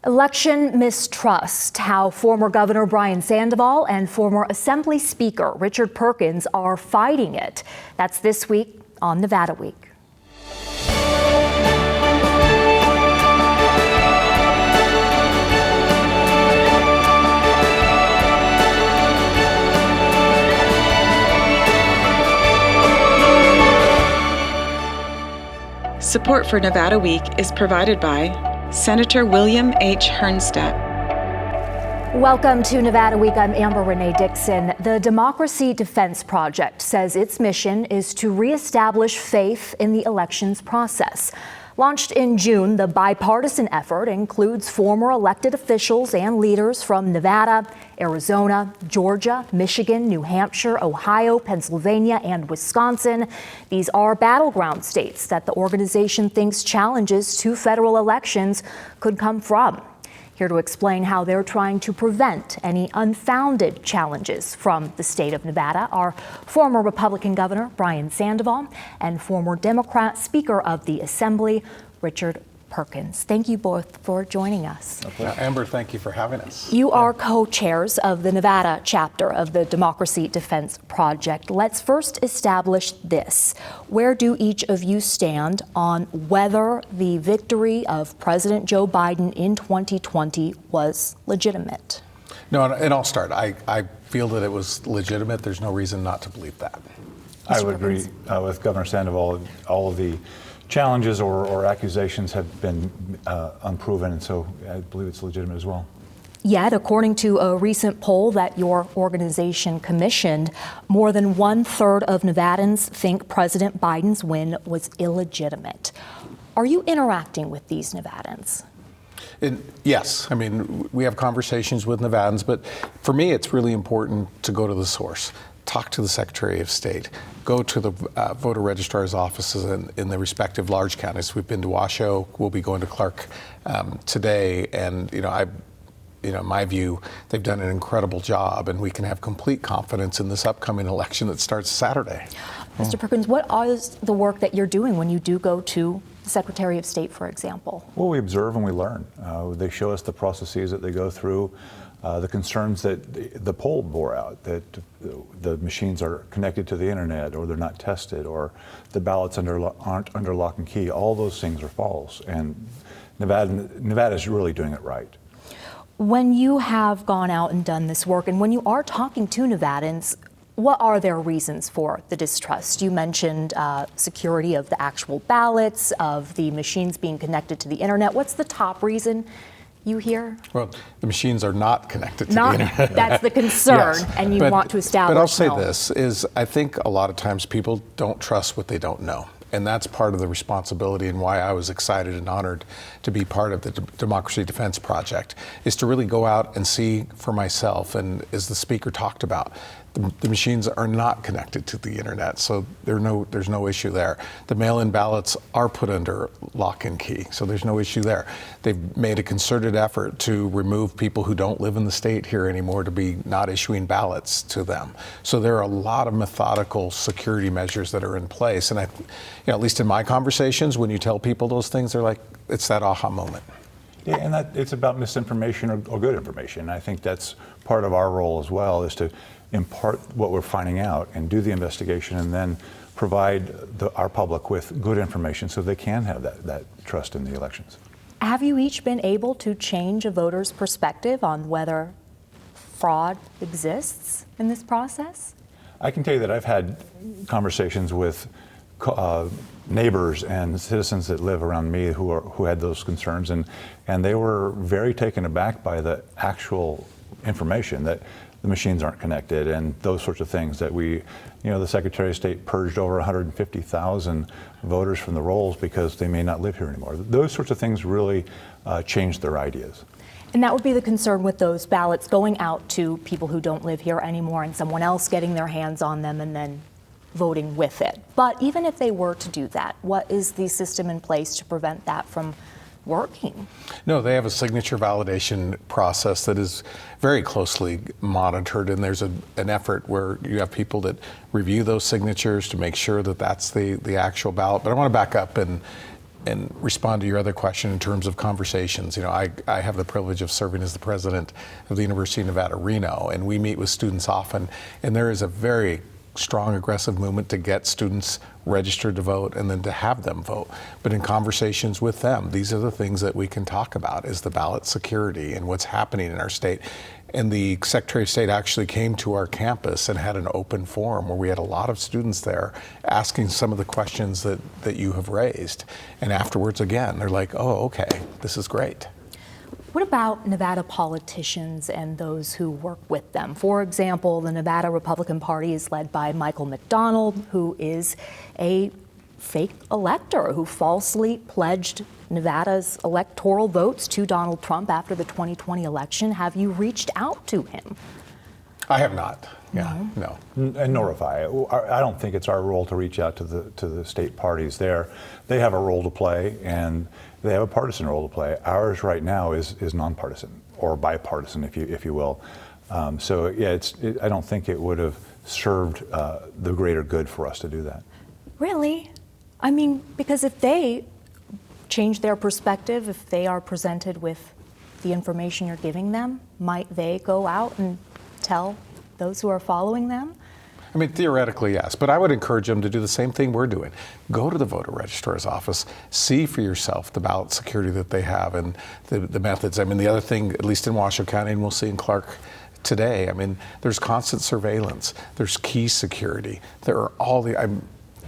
Election mistrust, how former Governor Brian Sandoval and former Assembly Speaker Richard Perkins are fighting it. That's this week on Nevada Week. Support for Nevada Week is provided by Senator William H. Hernstedt. Welcome to Nevada Week. I'm Amber Renee Dixon. The Democracy Defense Project says its mission is to reestablish faith in the elections process. Launched in June, the bipartisan effort includes former elected officials and leaders from Nevada, Arizona, Georgia, Michigan, New Hampshire, Ohio, Pennsylvania, and Wisconsin. These are battleground states that the organization thinks challenges to federal elections could come from. Here to explain how they're trying to prevent any unfounded challenges from the state of Nevada are former Republican Governor Brian Sandoval and former Democrat Speaker of the Assembly, Richard Perkins. Thank you both for joining us. Amber, thank you for having us. You are co-chairs of the Nevada chapter of the Democracy Defense Project. Let's first establish this. Where do each of you stand on whether the victory of President Joe Biden in 2020 was legitimate? No, and I'll start. I feel that it was legitimate. There's no reason not to believe that. I would agree with Governor Sandoval. All of the challenges or accusations have been unproven, and so I believe it's legitimate as well. Yet, according to a recent poll that your organization commissioned, more than 1/3 of Nevadans think President Biden's win was illegitimate. Are you interacting with these Nevadans? Yes. I mean, we have conversations with Nevadans, but for me, it's really important to go to the source. Talk to the Secretary of State, go to the voter registrar's offices in the respective large counties. We've been to Washoe, we'll be going to Clark today, and in my view, they've done an incredible job, and we can have complete confidence in this upcoming election that starts Saturday. Mr. Perkins, what is the work that you're doing when you do go to the Secretary of State, for example? Well, we observe and we learn. They show us the processes that they go through. The concerns that the poll bore out, that the machines are connected to the internet or they're not tested or the ballots aren't under lock and key, all those things are false. And Nevada is really doing it right. When you have gone out and done this work, and when you are talking to Nevadans, what are their reasons for the distrust? You mentioned security of the actual ballots, of the machines being connected to the internet. What's the top reason you hear? Well, the machines are not connected to the internet. That's the concern, yes. And you want to establish. But I'll say this, is I think a lot of times people don't trust what they don't know. And that's part of the responsibility and why I was excited and honored to be part of the Democracy Defense Project, is to really go out and see for myself. And as the speaker talked about, the machines are not connected to the internet, so there's no issue there. The mail-in ballots are put under lock and key, so there's no issue there. They've made a concerted effort to remove people who don't live in the state here anymore to be not issuing ballots to them. So there are a lot of methodical security measures that are in place. And at least in my conversations, when you tell people those things, they're like, it's that aha moment. Yeah, and it's about misinformation or good information. I think that's part of our role as well, is to impart what we're finding out and do the investigation and then provide our public with good information so they can have that trust in the elections. Have you each been able to change a voter's perspective on whether fraud exists in this process? I can tell you that I've had conversations with neighbors and citizens that live around me who had those concerns, and they were very taken aback by the actual information that the machines aren't connected and those sorts of things, that the Secretary of State purged over 150,000 voters from the rolls because they may not live here anymore. Those sorts of things really changed their ideas. And that would be the concern with those ballots going out to people who don't live here anymore and someone else getting their hands on them and then voting with it. But even if they were to do that, what is the system in place to prevent that from working? No, they have a signature validation process that is very closely monitored, and there's an effort where you have people that review those signatures to make sure that that's the actual ballot. But I want to back up and and respond to your other question in terms of conversations. You know, I have the privilege of serving as the president of the University of Nevada, Reno, and we meet with students often, and there is a very strong, aggressive movement to get students registered to vote and then to have them vote. But in conversations with them, these are the things that we can talk about, is the ballot security and what's happening in our state. And the Secretary of State actually came to our campus and had an open forum where we had a lot of students there asking some of the questions that you have raised. And afterwards, again, they're like, oh, okay, this is great. What about Nevada politicians and those who work with them? For example, the Nevada Republican Party is led by Michael McDonald, who is a fake elector who falsely pledged Nevada's electoral votes to Donald Trump after the 2020 election. Have you reached out to him? I have not. Yeah, no. And nor have I. I don't think it's our role to reach out to the state parties there. They have a role to play, and they have a partisan role to play. Ours right now is nonpartisan, or bipartisan, if you will. So yeah, I don't think it would have served the greater good for us to do that. Really? I mean, because if they change their perspective, if they are presented with the information you're giving them, might they go out and tell those who are following them? I mean, theoretically, yes, but I would encourage them to do the same thing we're doing. Go to the voter registrar's office, see for yourself the ballot security that they have and the methods. I mean, the other thing, at least in Washoe County, and we'll see in Clark today, I mean, there's constant surveillance, there's key security, there are all the, I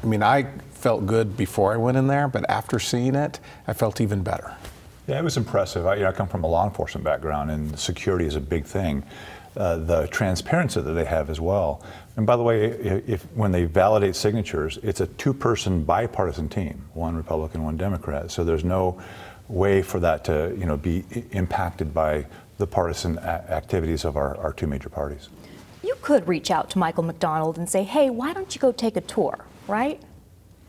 mean, I felt good before I went in there, but after seeing it, I felt even better. Yeah, it was impressive. I come from a law enforcement background, and security is a big thing. The transparency that they have as well. And by the way, when they validate signatures, it's a two-person bipartisan team, one Republican, one Democrat. So there's no way for that to be impacted by the partisan activities of our two major parties. You could reach out to Michael McDonald and say, hey, why don't you go take a tour, right?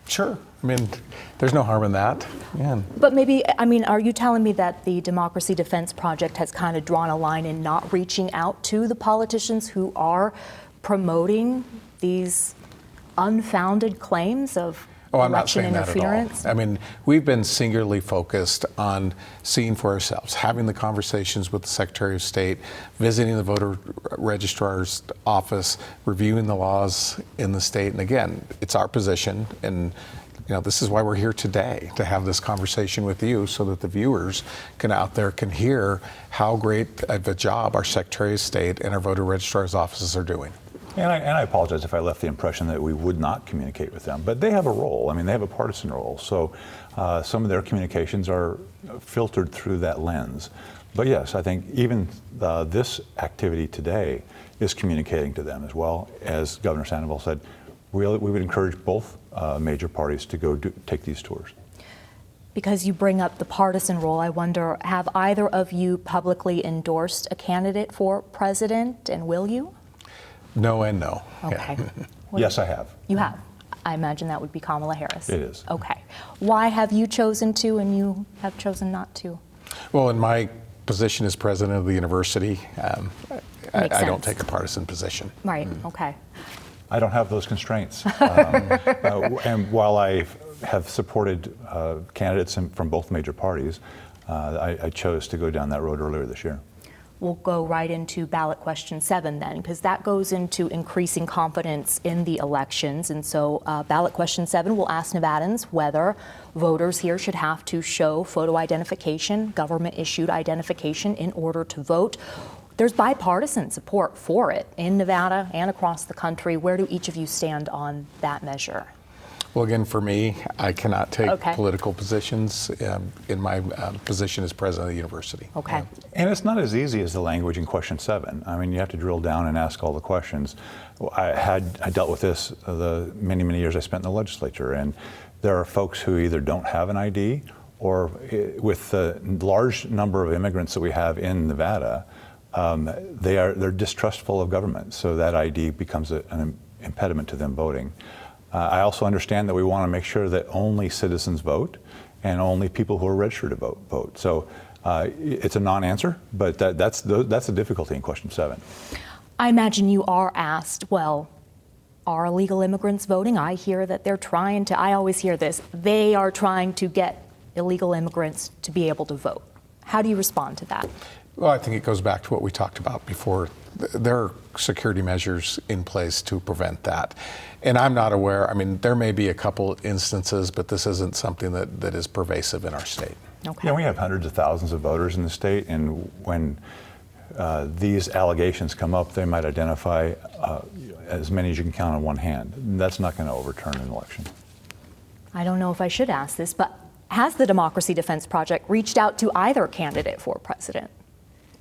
Sure. I mean, there's no harm in that. Yeah. But maybe, I mean, are you telling me that the Democracy Defense Project has kind of drawn a line in not reaching out to the politicians who are promoting these unfounded claims of election interference? I mean, we've been singularly focused on seeing for ourselves, having the conversations with the Secretary of State, visiting the voter registrar's office, reviewing the laws in the state. And again, it's our position, and this is why we're here today, to have this conversation with you so that the viewers out there can hear how great of a job our Secretary of State and our voter registrar's offices are doing. And I apologize if I left the impression that we would not communicate with them, but they have a role. I mean, they have a partisan role. So some of their communications are filtered through that lens. But yes, I think even this activity today is communicating to them as well. As Governor Sandoval said, we would encourage both major parties to go take these tours. Because you bring up the partisan role, I wonder, have either of you publicly endorsed a candidate for president, and will you? No and no. Okay. Yeah. Yes, I have. You have? I imagine that would be Kamala Harris. It is. Okay. Why have you chosen to and you have chosen not to? Well, in my position as president of the university, I don't take a partisan position. Right, okay. I don't have those constraints. And while I have supported candidates from both major parties, I chose to go down that road earlier this year. We'll go right into ballot question 7 then, because that goes into increasing confidence in the elections. And so ballot question 7 will ask Nevadans whether voters here should have to show photo identification, government-issued identification, in order to vote. There's bipartisan support for it in Nevada and across the country. Where do each of you stand on that measure? Well, again, for me, I cannot take Okay. political positions in my position as president of the university. Okay. And it's not as easy as the language in question 7. I mean, you have to drill down and ask all the questions. I dealt with this the many years I spent in the legislature, and there are folks who either don't have an ID, or with the large number of immigrants that we have in Nevada, they're distrustful of government, so that ID becomes an impediment to them voting. I also understand that we want to make sure that only citizens vote and only people who are registered to vote. So it's a non-answer, but that's the difficulty in question 7. I imagine you are asked, well, are illegal immigrants voting? I hear that they're trying to, I always hear this, they are trying to get illegal immigrants to be able to vote. How do you respond to that? Well, I think it goes back to what we talked about before. There are security measures in place to prevent that. And I'm not aware, I mean, there may be a couple instances, but this isn't something that is pervasive in our state. Okay. Yeah, we have hundreds of thousands of voters in the state, and when these allegations come up, they might identify as many as you can count on one hand. That's not going to overturn an election. I don't know if I should ask this, but has the Democracy Defense Project reached out to either candidate for president?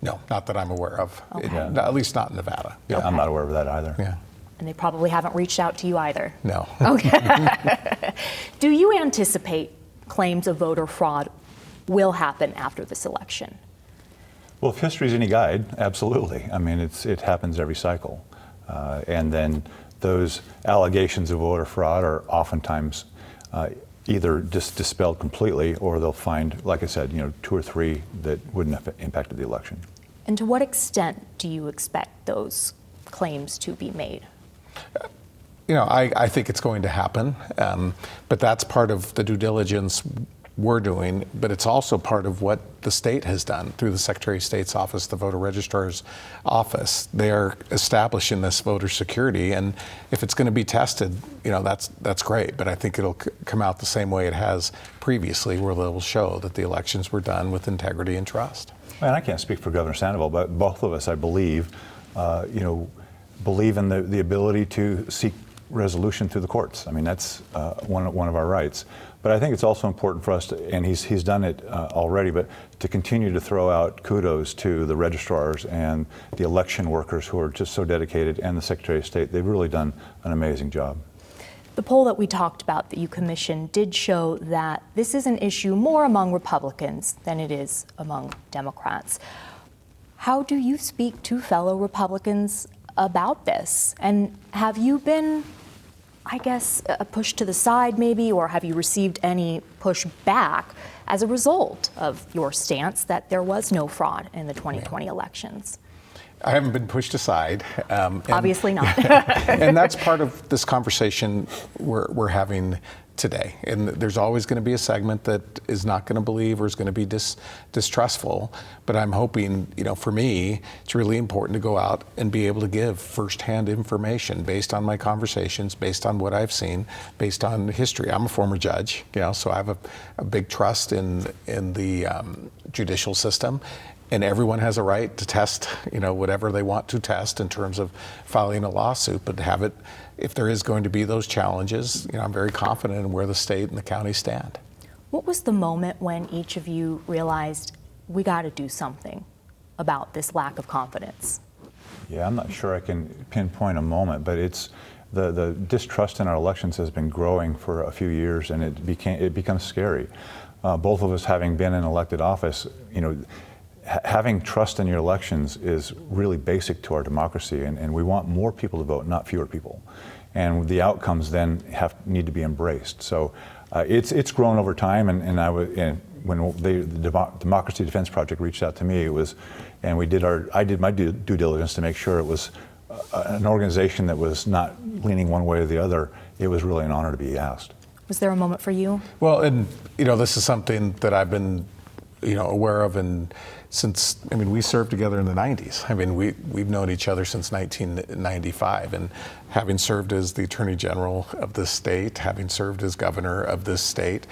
No, not that I'm aware of. Okay. At least not in Nevada. Yeah, Okay. I'm not aware of that either. Yeah. And they probably haven't reached out to you either. No. Okay. Do you anticipate claims of voter fraud will happen after this election? Well, if history's any guide, absolutely. I mean, it happens every cycle. And then those allegations of voter fraud are oftentimes either just dispelled completely, or they'll find, like I said, 2 or 3 that wouldn't have impacted the election. And to what extent do you expect those claims to be made? I think it's going to happen, but that's part of the due diligence we're doing, but it's also part of what the state has done through the Secretary of State's office, the voter registrar's office. They are establishing this voter security, and if it's going to be tested, that's great, but I think it'll come out the same way it has previously, where they will show that the elections were done with integrity and trust. And I can't speak for Governor Sandoval, but both of us, I believe, believe in the ability to seek resolution through the courts. I mean, that's one of our rights. But I think it's also important for us to, and he's done it already, but to continue to throw out kudos to the registrars and the election workers who are just so dedicated, and the Secretary of State. They've really done an amazing job. The poll that we talked about that you commissioned did show that this is an issue more among Republicans than it is among Democrats. How do you speak to fellow Republicans about this? And have you been, I guess, pushed to the side maybe, or have you received any pushback as a result of your stance that there was no fraud in the 2020 elections? I haven't been pushed aside. Obviously not. And that's part of this conversation we're having today. And there's always going to be a segment that is not going to believe or is going to be distrustful. But I'm hoping, for me, it's really important to go out and be able to give firsthand information based on my conversations, based on what I've seen, based on history. I'm a former judge, so I have a big trust in the judicial system. And everyone has a right to test, whatever they want to test in terms of filing a lawsuit, but have it, if there is going to be those challenges, I'm very confident in where the state and the county stand. What was the moment when each of you realized we got to do something about this lack of confidence? Yeah, I'm not sure I can pinpoint a moment, but it's the distrust in our elections has been growing for a few years, and it becomes scary. Both of us having been in elected office, having trust in your elections is really basic to our democracy, and we want more people to vote, not fewer people. And the outcomes then need to be embraced. So it's grown over time, and when the Democracy Defense Project reached out to me, I did my due diligence to make sure it was an organization that was not leaning one way or the other. It was really an honor to be asked. Was there a moment for you? Well, and this is something that I've been aware of, and since, we served together in the 90s. We've known each other since 1995, and having served as the Attorney General of this state, having served as Governor of this state,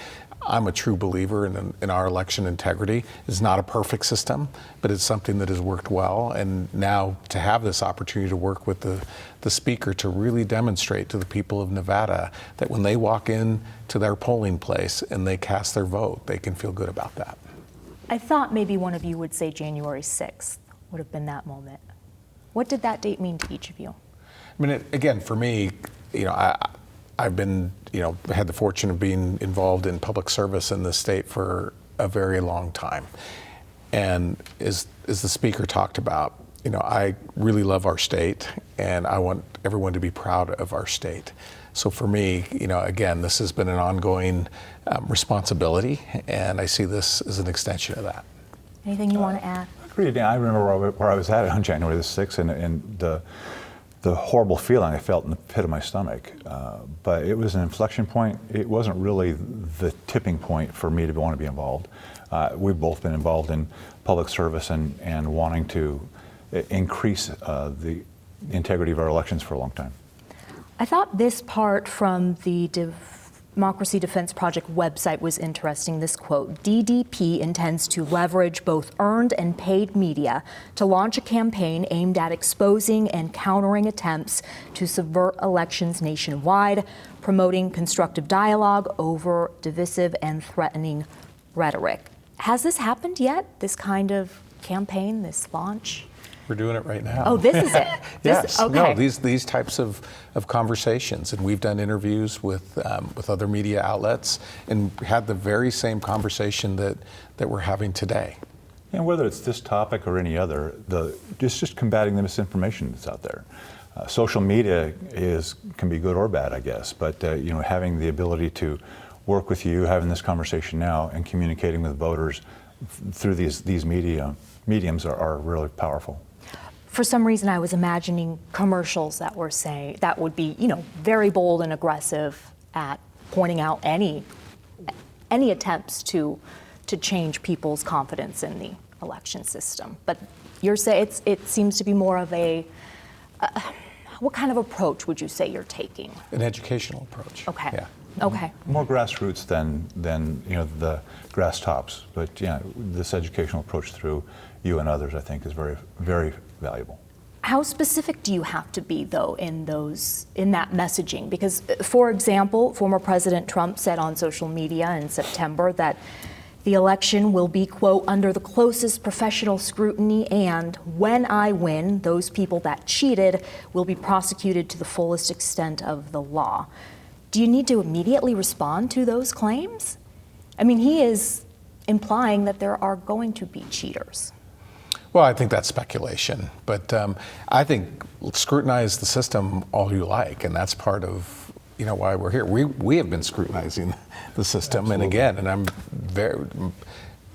I'm a true believer in our election integrity. It's not a perfect system, but it's something that has worked well. And now to have this opportunity to work with the Speaker to really demonstrate to the people of Nevada that when they walk in to their polling place and they cast their vote, they can feel good about that. I thought maybe one of you would say January 6th would have been that moment. What did that date mean to each of you? Again, for me, I've been, had the fortune of being involved in public service in this state for a very long time. And as the Speaker talked about, I really love our state, and I want everyone to be proud of our state. So for me, again, this has been an ongoing responsibility, and I see this as an extension of that. Anything you want to add? I remember where I was at on January the 6th, and the horrible feeling I felt in the pit of my stomach. But it was an inflection point. It wasn't really the tipping point for me to want to be involved. We've both been involved in public service and wanting to increase the integrity of our elections for a long time. I thought this part from the Democracy Defense Project website was interesting. This quote, DDP intends to leverage both earned and paid media to launch a campaign aimed at exposing and countering attempts to subvert elections nationwide, promoting constructive dialogue over divisive and threatening rhetoric. Has this happened yet, this kind of campaign, this launch? We're doing it right now. Oh, this is it? Yes. Okay. No, these types of conversations, and we've done interviews with other media outlets and had the very same conversation that we're having today. And whether it's this topic or any other, just combating the misinformation that's out there. Social media can be good or bad, I guess, but having the ability to work with you, having this conversation now, and communicating with voters through these mediums are really powerful. For some reason, I was imagining commercials that were saying that would be, very bold and aggressive at pointing out any attempts to change people's confidence in the election system. But you're saying it seems to be more of a what kind of approach would you say you're taking? An educational approach. Okay. Yeah. Okay. More grassroots than the grass tops, but this educational approach through you and others, I think, is very, very valuable. How specific do you have to be, though, in that messaging? Because, for example, former President Trump said on social media in September that the election will be, quote, under the closest professional scrutiny, and when I win, those people that cheated will be prosecuted to the fullest extent of the law. Do you need to immediately respond to those claims? I mean, he is implying that there are going to be cheaters. Well, I think that's speculation, but I think scrutinize the system all you like, and that's part of why we're here. We have been scrutinizing the system, Absolutely. and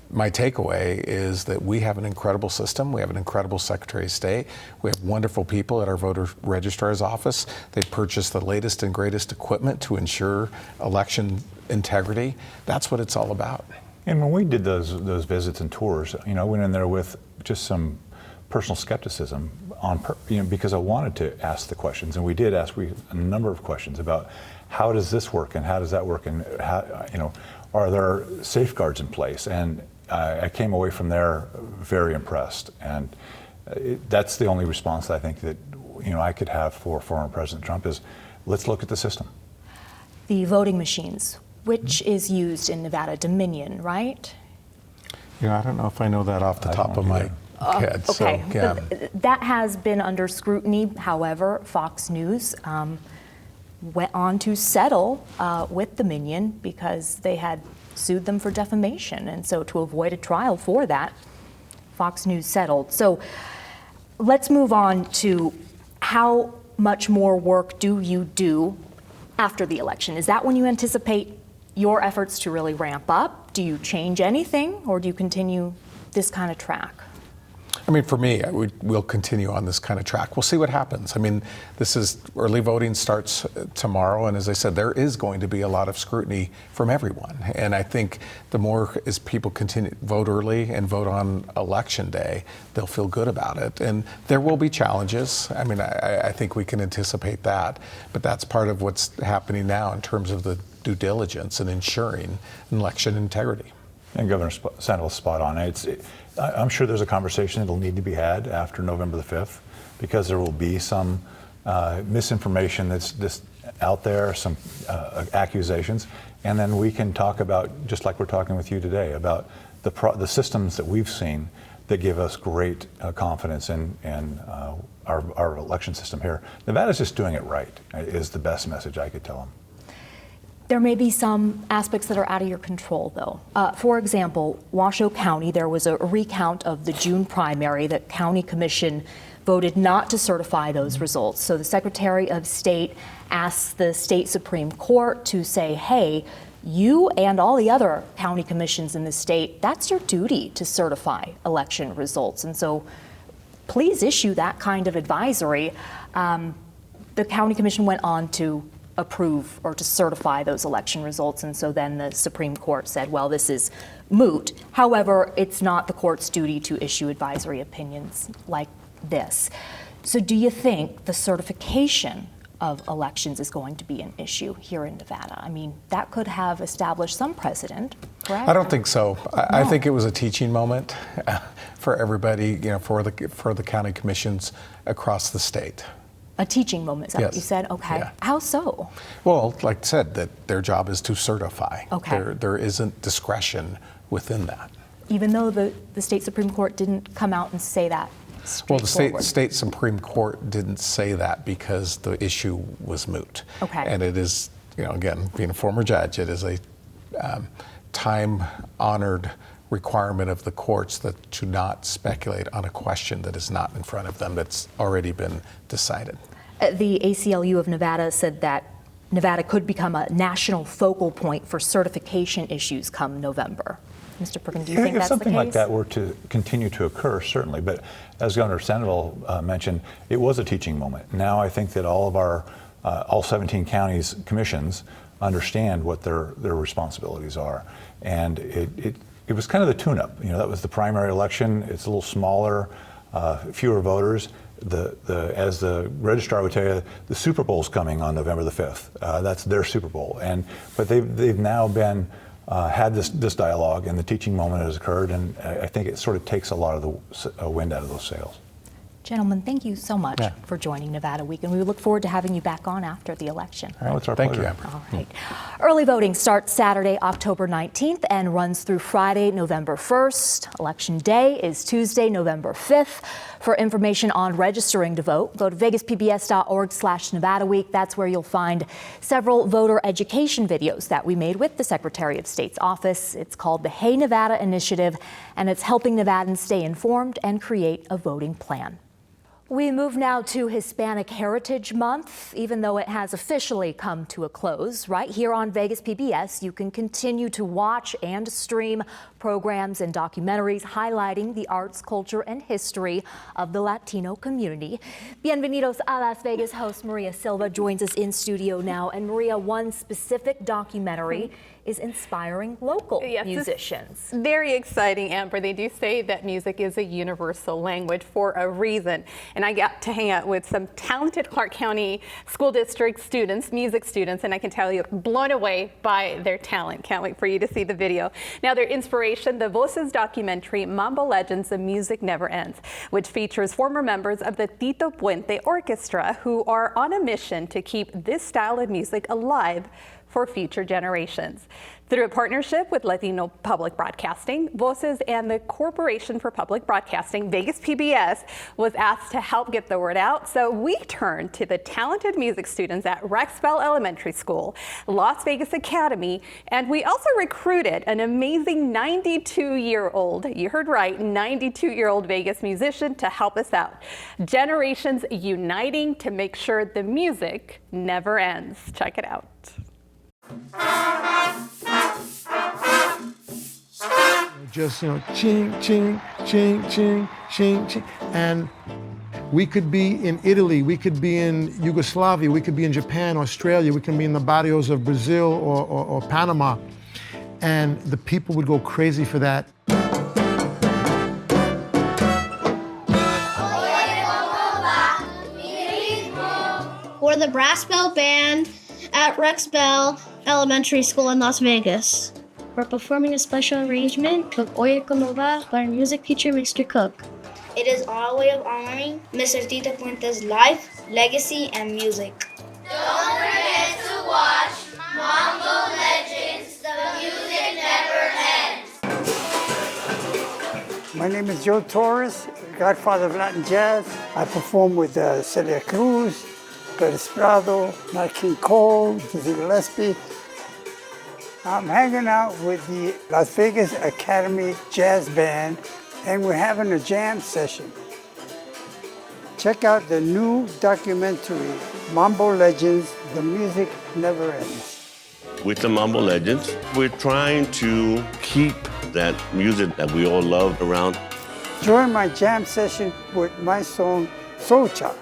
my takeaway is that we have an incredible system. We have an incredible Secretary of State. We have wonderful people at our voter registrar's office. They purchased the latest and greatest equipment to ensure election integrity. That's what it's all about. And when we did those visits and tours, I went in there with just some personal skepticism because I wanted to ask the questions, and we did ask a number of questions about how does this work and how does that work, and how, are there safeguards in place? And I came away from there very impressed, and that's the only response that I think that I could have for former President Trump is, let's look at the system. The voting machines, which is used in Nevada, Dominion, right? I don't know if I know that off the top of my head. Okay, So, yeah. that has been under scrutiny. However, Fox News went on to settle with Dominion because they had sued them for defamation. And so to avoid a trial for that, Fox News settled. So let's move on to how much more work do you do after the election? Is that when you anticipate your efforts to really ramp up? Do you change anything, or do you continue this kind of track? I mean, for me, we'll continue on this kind of track. We'll see what happens. I mean, early voting starts tomorrow, and as I said, there is going to be a lot of scrutiny from everyone. And I think the more as people continue vote early and vote on election day, they'll feel good about it. And there will be challenges. I mean, I think we can anticipate that, but that's part of what's happening now in terms of the due diligence and ensuring election integrity. And Governor Sandoval's spot on. I'm sure there's a conversation that'll need to be had after November the 5th, because there will be some misinformation that's just out there, some accusations, and then we can talk about, just like we're talking with you today, about the systems that we've seen that give us great confidence in our election system here. Nevada's just doing it right, is the best message I could tell them. There may be some aspects that are out of your control, though. For example, Washoe County, there was a recount of the June primary. The county commission voted not to certify those results. So the Secretary of State asked the state Supreme Court to say, hey, you and all the other county commissions in the state, that's your duty to certify election results. And so please issue that kind of advisory. The county commission went on to approve or to certify those election results, and so then the Supreme Court said, well, this is moot. However, it's not the court's duty to issue advisory opinions like this. So do you think the certification of elections is going to be an issue here in Nevada? I mean, that could have established some precedent, correct? I don't think so. I think it was a teaching moment for everybody, for the county commissions across the state. A teaching moment, is that what Yes. you said? Okay. Yeah. How so? Well, like I said, that their job is to certify. Okay. There isn't discretion within that. Even though the state Supreme Court didn't come out and say that Well, the straightforward. state Supreme Court didn't say that because the issue was moot. Okay. And it is, again, being a former judge, it is a time-honored requirement of the courts that to not speculate on a question that is not in front of them, that's already been decided. The ACLU of Nevada said that Nevada could become a national focal point for certification issues come November. Mr. Perkins, do you think If that's the case? something like that were to continue to occur, certainly. But as Governor Sandoval mentioned, it was a teaching moment. Now I think that all 17 counties commissions understand what their responsibilities are, and it was kind of the tune-up. That was the primary election. It's a little smaller, fewer voters. As the registrar would tell you, the Super Bowl's coming on November the 5th. That's their Super Bowl, but they've now been had this dialogue, and the teaching moment has occurred, and I think it sort of takes a lot of the wind out of those sails. Gentlemen, thank you so much for joining Nevada Week, and we look forward to having you back on after the election. All right, it's our Thank pleasure. you, Amber. All right. Early voting starts Saturday, October 19th and runs through Friday, November 1st. Election Day is Tuesday, November 5th. For information on registering to vote, go to vegaspbs.org/Nevada Week. That's where you'll find several voter education videos that we made with the Secretary of State's office. It's called the Hey Nevada Initiative, and it's helping Nevadans stay informed and create a voting plan. We move now to Hispanic Heritage Month. Even though it has officially come to a close, right here on Vegas PBS, you can continue to watch and stream programs and documentaries highlighting the arts, culture, and history of the Latino community. Bienvenidos a Las Vegas host Maria Silva joins us in studio now. And Maria, one specific documentary is inspiring local musicians. Very exciting, Amber. They do say that music is a universal language for a reason. And I got to hang out with some talented Clark County School District students, music students, and I can tell you, blown away by their talent. Can't wait for you to see the video. Now, their inspiration, the Voces documentary, Mambo Legends, The Music Never Ends, which features former members of the Tito Puente Orchestra who are on a mission to keep this style of music alive for future generations. Through a partnership with Latino Public Broadcasting, Voces and the Corporation for Public Broadcasting, Vegas PBS, was asked to help get the word out. So we turned to the talented music students at Rexbell Elementary School, Las Vegas Academy, and we also recruited an amazing 92-year-old, you heard right, 92-year-old Vegas musician to help us out. Generations uniting to make sure the music never ends. Check it out. Just, ching, ching, ching, ching, ching, ching. And we could be in Italy, we could be in Yugoslavia, we could be in Japan, Australia, we can be in the barrios of Brazil or Panama. And the people would go crazy for that. We're the brass bell band at Rexbell Elementary School in Las Vegas. We're performing a special arrangement of Oye Como Va by our music teacher, Mr. Cook. It is our way of honoring Mr. Tito Puente's life, legacy, and music. Don't forget to watch Mambo Legends, The Music Never Ends. My name is Joe Torres, godfather of Latin jazz. I perform with Celia Cruz, Curtis Prado, Nat King Cole, Dizzy Gillespie. I'm hanging out with the Las Vegas Academy Jazz Band, and we're having a jam session. Check out the new documentary, Mambo Legends, The Music Never Ends. With the Mambo Legends, we're trying to keep that music that we all love around. Join my jam session with my song, Socha.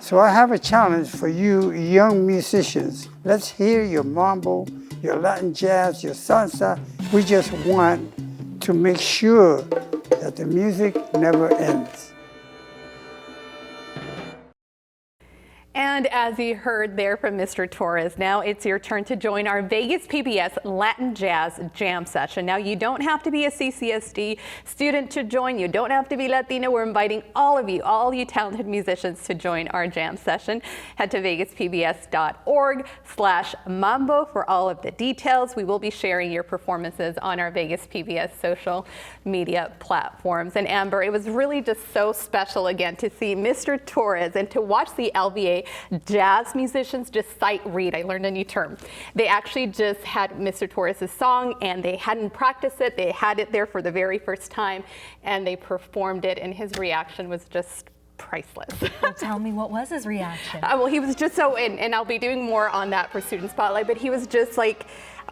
So I have a challenge for you young musicians. Let's hear your mambo, your Latin jazz, your salsa. We just want to make sure that the music never ends. And as you heard there from Mr. Torres, now it's your turn to join our Vegas PBS Latin Jazz Jam Session. Now, you don't have to be a CCSD student to join. You don't have to be Latino. We're inviting all you talented musicians to join our jam session. Head to vegaspbs.org/mambo for all of the details. We will be sharing your performances on our Vegas PBS social media platforms. And Amber, it was really just so special again to see Mr. Torres and to watch the LVA jazz musicians just sight read. I learned a new term. They actually just had Mr. Torres' song and they hadn't practiced it. They had it there for the very first time and they performed it, and his reaction was just priceless. Well, tell me, what was his reaction? Well, he was just so, and I'll be doing more on that for Student Spotlight, but he was just like,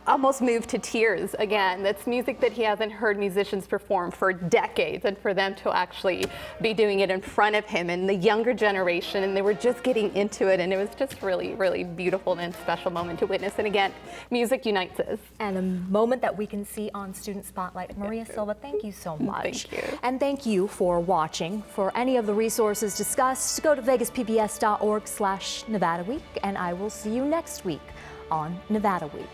almost moved to tears again. That's music that he hasn't heard musicians perform for decades, and for them to actually be doing it in front of him and the younger generation, and they were just getting into it, and it was just really, really beautiful and special moment to witness. And again, music unites us. And a moment that we can see on Student Spotlight. Maria Silva, thank you so much. Thank you. And thank you for watching. For any of the resources discussed, go to vegaspbs.org/Nevada Week, and I will see you next week on Nevada Week.